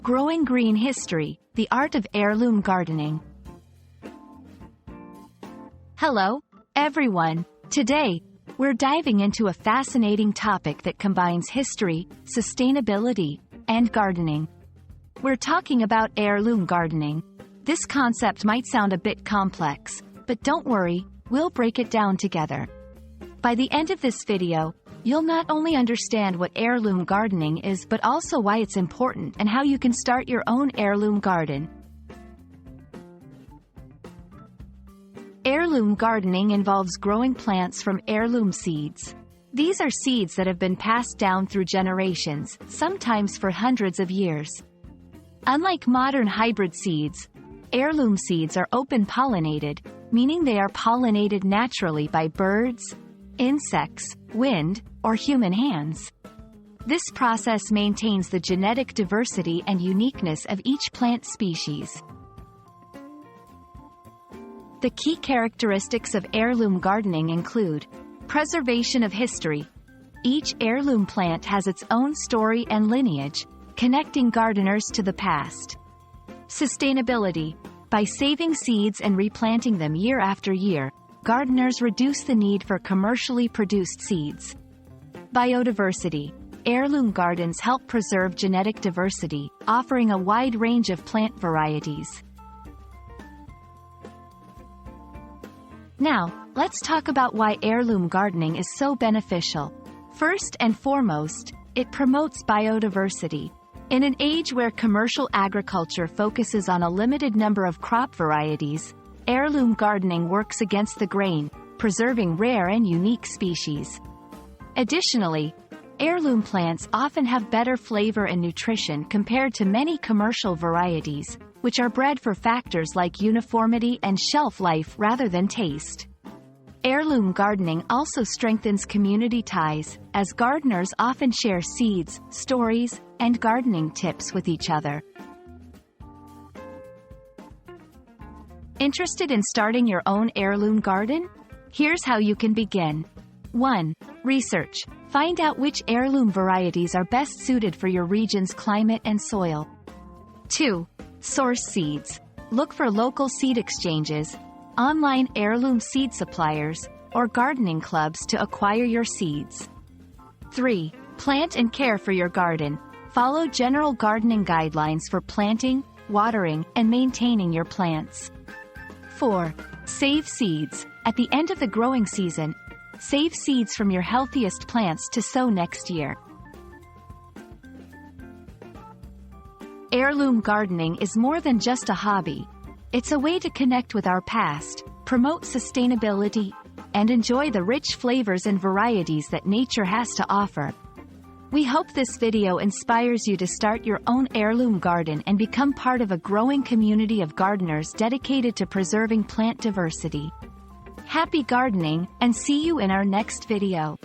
Growing Green History, the Art of Heirloom Gardening. Hello, everyone. Today, we're diving into a fascinating topic that combines history, sustainability, and gardening. We're talking about heirloom gardening. This concept might sound a bit complex, but don't worry, we'll break it down together. By the end of this video, you'll not only understand what heirloom gardening is but also why it's important and how you can start your own heirloom garden. Heirloom gardening involves growing plants from heirloom seeds. These are seeds that have been passed down through generations, sometimes for hundreds of years. Unlike modern hybrid seeds, heirloom seeds are open-pollinated, meaning they are pollinated naturally by birds, insects, wind, or human hands. This process maintains the genetic diversity and uniqueness of each plant species. The key characteristics of heirloom gardening include preservation of history. Each heirloom plant has its own story and lineage, connecting gardeners to the past. Sustainability. By saving seeds and replanting them year after year, gardeners reduce the need for commercially produced seeds. Biodiversity. Heirloom gardens help preserve genetic diversity, offering a wide range of plant varieties. Now, let's talk about why heirloom gardening is so beneficial. First and foremost, it promotes biodiversity. In an age where commercial agriculture focuses on a limited number of crop varieties, heirloom gardening works against the grain, preserving rare and unique species. Additionally, heirloom plants often have better flavor and nutrition compared to many commercial varieties, which are bred for factors like uniformity and shelf life rather than taste. Heirloom gardening also strengthens community ties, as gardeners often share seeds, stories, and gardening tips with each other. Interested in starting your own heirloom garden? Here's how you can begin. 1. Research. Find out which heirloom varieties are best suited for your region's climate and soil. 2. Source seeds. Look for local seed exchanges, online heirloom seed suppliers, or gardening clubs to acquire your seeds. 3. Plant and care for your garden. Follow general gardening guidelines for planting, watering, and maintaining your plants. 4. Save seeds. At the end of the growing season, save seeds from your healthiest plants to sow next year. Heirloom gardening is more than just a hobby. It's a way to connect with our past, promote sustainability, and enjoy the rich flavors and varieties that nature has to offer. We hope this video inspires you to start your own heirloom garden and become part of a growing community of gardeners dedicated to preserving plant diversity. Happy gardening, and see you in our next video.